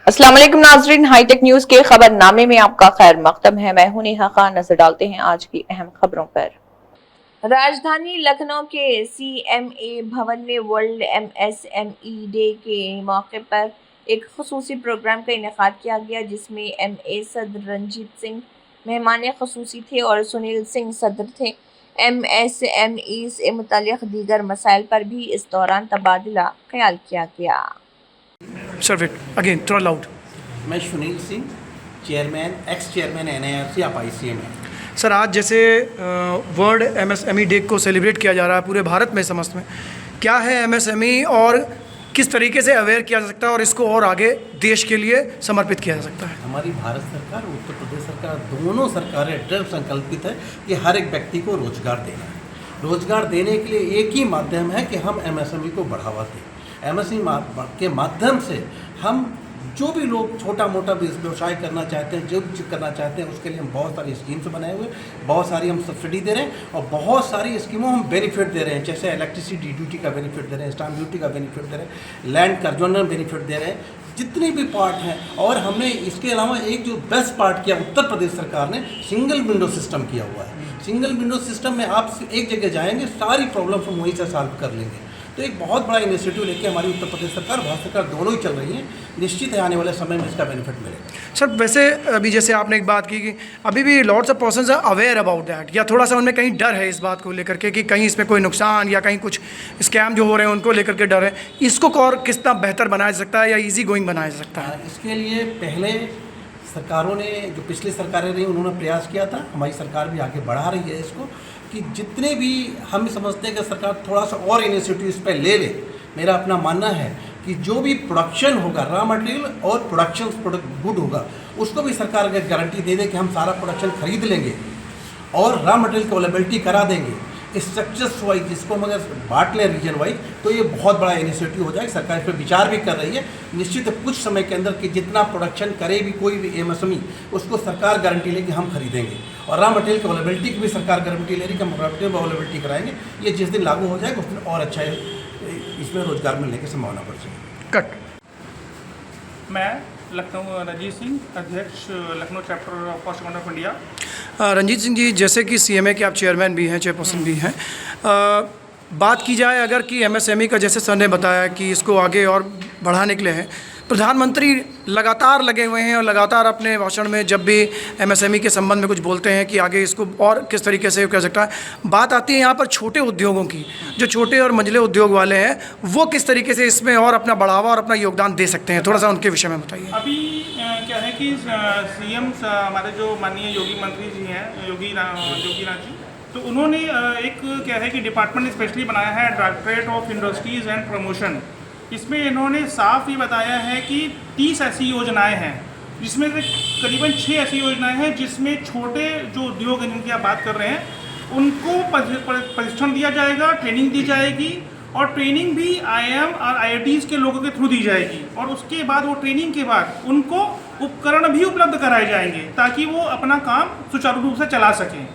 अस्सलाम वालेकुम नाजरीन, हाईटेक न्यूज के खबरनामे में आपका खैर मकदम है। मैं हूं नेहा खान। नजर डालते हैं आज की अहम खबरों पर। राजधानी लखनऊ के CMA भवन में वर्ल्ड MSME डे के मौके पर एक खुसूसी प्रोग्राम का इनेकाद किया गया, जिसमें MA सदर रंजीत सिंह मेहमान खुसूसी थे और सुनील सिंह सदर थे। MSME से मुताल्लिक़ दीगर मसाइल पर भी इस दौरान तबादला ख्याल किया गया। सर वेट अगेन थोड़ा लाउड। मैं Sunil Singh, chairman x chairman NIRC आप ICM है। सर आज जैसे वर्ल्ड MSME डे को सेलिब्रेट किया जा रहा है पूरे भारत में, समस्त में, क्या है MSME और किस तरीके से अवेयर किया जा सकता है और इसको और आगे देश के लिए समर्पित किया जा सकता है? हमारी भारत सरकार, उत्तर प्रदेश सरकार, दोनों सरकारें दृढ़ संकल्पित है कि हर एक व्यक्ति को रोजगार देना है। रोजगार देने के लिए एक ही माध्यम है कि हम MSME को बढ़ावा दें। MSME के माध्यम से हम जो भी लोग छोटा मोटा व्यवसाय करना चाहते हैं, जो भी करना चाहते हैं, उसके लिए हम बहुत सारी स्कीम्स बनाए हुए, बहुत सारी हम सब्सिडी दे रहे हैं और बहुत सारी स्कीमों हम बेनिफिट दे रहे हैं। जैसे इलेक्ट्रिसिटी ड्यूटी का बेनिफिट दे रहे हैं, स्टाम्प ड्यूटी का बेनिफिट दे रहे हैं, लैंड कर्जोनल बेनिफिट दे रहे हैं, जितने भी पार्ट हैं। और हमने इसके अलावा एक जो बेस्ट पार्ट किया, उत्तर प्रदेश सरकार ने सिंगल विंडो सिस्टम किया हुआ है। सिंगल विंडो सिस्टम में आप एक जगह जाएंगे, सारी प्रॉब्लम्स हम वहीं से सॉल्व कर लेंगे। तो एक बहुत बड़ा इनिशिएटिव लेके हमारी उत्तर प्रदेश सरकार, भारत सरकार दोनों ही चल रही हैं। निश्चित है आने वाले समय में इसका बेनिफिट मिलेगा। सर वैसे अभी जैसे आपने एक बात की कि अभी भी lots of persons are aware about that, या थोड़ा सा उनमें कहीं डर है इस बात को लेकर के कि कहीं इसमें कोई नुकसान या कहीं कुछ स्कैम जो हो रहे हैं उनको लेकर के डर है, इसको और कितना बेहतर बनाया जा सकता है या ईजी गोइंग बनाया जा सकता है? इसके लिए पहले सरकारों ने, जो पिछली सरकारें रही, उन्होंने प्रयास किया था। हमारी सरकार भी आगे बढ़ा रही है इसको, कि जितने भी हम समझते हैं कि सरकार थोड़ा सा और इनिशिएटिव इस पर ले ले। मेरा अपना मानना है कि जो भी प्रोडक्शन होगा, रॉ मटेरियल और प्रोडक्शन प्रोडक्ट गुड होगा, उसको भी सरकार अगर गारंटी दे दे कि हम सारा प्रोडक्शन खरीद लेंगे और रॉ मटेरियल की अवेलेबिलिटी करा देंगे, स्ट्रक्चर्स वाइज जिसको हम अगर बांट लें रीजन वाइज, तो ये बहुत बड़ा इनिशिएटिव हो जाएगा। सरकार इस पर विचार भी कर रही है। निश्चित कुछ समय के अंदर कि जितना प्रोडक्शन करे भी कोई भी MSME, उसको सरकार गारंटी लेगी हम खरीदेंगे। और रॉ मटेरियल की अवेलेबिलिटी की भी सरकार गारंटी ले रही कि हम रॉ मटेरियल अवेलेबिलिटी कराएंगे। ये जिस दिन लागू हो जाएगा उस दिन और अच्छा इसमें रोजगार मिलने की संभावना बढ़ जाएगी। कट। मैं लखनऊ रंजीत सिंह, अध्यक्ष Lucknow chapter of first command of India. Ranjit Singh ji, जैसे कि CMA के आप चेयरमैन भी हैं, चेयरपर्सन भी हैं, बात की जाए अगर कि MSME का, जैसे सर ने बताया कि इसको आगे और बढ़ाने के लिए है, प्रधानमंत्री लगातार लगे हुए हैं और लगातार अपने भाषण में जब भी MSME के संबंध में कुछ बोलते हैं कि आगे इसको और किस तरीके से कर सकता है। बात आती है यहाँ पर छोटे उद्योगों की, जो छोटे और मंझले उद्योग वाले हैं, वो किस तरीके से इसमें और अपना बढ़ावा और अपना योगदान दे सकते हैं, थोड़ा सा उनके विषय में बताइए। अभी क्या है कि CM हमारे जो माननीय योगी मंत्री जी हैं, योगी नाथ जी, तो उन्होंने एक क्या है कि डिपार्टमेंट स्पेशली बनाया है, directorate of industries and promotion. इसमें इन्होंने साफ ही बताया है कि 30 ऐसी योजनाएं हैं, जिसमें से करीबन 6 ऐसी योजनाएं हैं जिसमें छोटे जो उद्योग हैं जिनकी आप बात कर रहे हैं, उनको प्रशिक्षण दिया जाएगा, ट्रेनिंग दी जाएगी। और ट्रेनिंग भी IIM और IITs के लोगों के थ्रू दी जाएगी। और उसके बाद वो ट्रेनिंग के बाद उनको उपकरण भी उपलब्ध कराए जाएंगे ताकि वो अपना काम सुचारू रूप से चला सकें।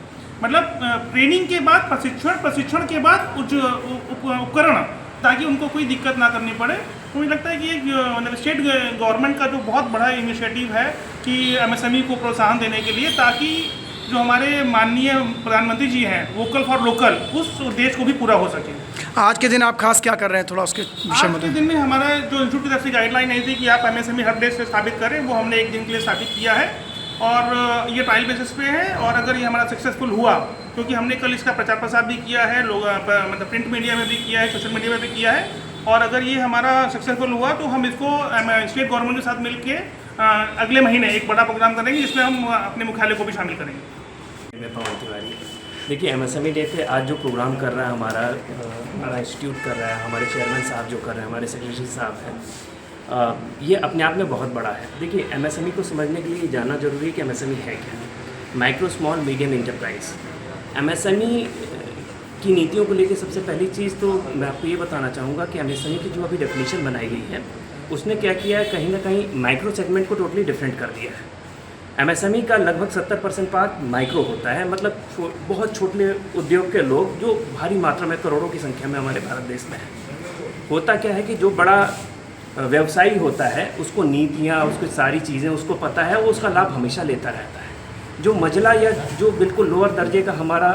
मतलब ट्रेनिंग के बाद प्रशिक्षण के बाद उपकरण, ताकि उनको कोई दिक्कत ना करनी पड़े। तो मुझे लगता है कि एक स्टेट गवर्नमेंट का जो बहुत बड़ा इनिशिएटिव है कि MSME को प्रोत्साहन देने के लिए, ताकि जो हमारे माननीय प्रधानमंत्री जी हैं, वोकल फॉर लोकल, उस उद्देश्य को भी पूरा हो सके। आज के दिन आप खास क्या कर रहे हैं, थोड़ा उसके विषय में? आज के दिन में हमारा जो इंस्टीट्यूट की तरफ से गाइडलाइन आई थी कि आप MSME हब डे से स्थापित करें, वो हमने एक दिन के लिए स्थापित किया है और ये ट्रायल बेसिस पे है। और अगर ये हमारा सक्सेसफुल हुआ, क्योंकि हमने कल इसका प्रचार प्रसार भी किया है, लोग मतलब प्रिंट मीडिया में भी किया है, सोशल मीडिया में भी किया है, और अगर ये हमारा सक्सेसफुल हुआ तो हम इसको स्टेट गवर्नमेंट के साथ मिलके अगले महीने एक बड़ा प्रोग्राम करेंगे, जिसमें हम अपने मुख्यालय को भी शामिल करेंगे। मैं पवन तिवारी। देखिए MSME डे पे आज जो प्रोग्राम कर रहा है हमारा इंस्टीट्यूट कर रहा है, हमारे चेयरमैन साहब जो कर रहे हैं, हमारे सेक्रेटरी साहब हैं, ये अपने आप में बहुत बड़ा है। देखिए MSME को समझने के लिए जानना जरूरी है कि MSME है क्या। Micro small medium enterprise, MSME की नीतियों को लेकर सबसे पहली चीज़ तो मैं आपको ये बताना चाहूँगा कि MSME की जो अभी डेफिनेशन बनाई गई है, उसने क्या किया है, कहीं ना कहीं माइक्रो सेगमेंट को टोटली डिफरेंट कर दिया है। MSME का लगभग 70% पार्ट माइक्रो होता है, मतलब बहुत छोटे उद्योग के लोग जो भारी मात्रा में करोड़ों की संख्या में हमारे भारत देश में है। होता क्या है कि जो बड़ा व्यवसायी होता है उसको नीतियाँ, उसको सारी चीज़ें उसको पता है, वो उसका लाभ हमेशा लेता रहता है। जो मजला या जो बिल्कुल लोअर दर्जे का हमारा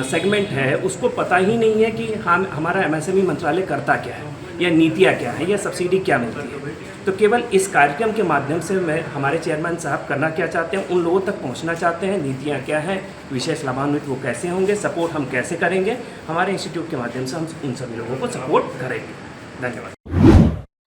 सेगमेंट है उसको पता ही नहीं है कि हम हमारा एमएसएमई मंत्रालय करता क्या है, या नीतियाँ क्या है, या सब्सिडी क्या मिलती है। तो केवल इस कार्यक्रम के माध्यम से मैं हमारे चेयरमैन साहब करना क्या चाहते हैं, उन लोगों तक पहुंचना चाहते हैं, नीतियाँ क्या हैं, विशेष लाभान्वित वो कैसे होंगे, सपोर्ट हम कैसे करेंगे, हमारे इंस्टीट्यूट के माध्यम से हम उन सभी लोगों को सपोर्ट करेंगे। धन्यवाद।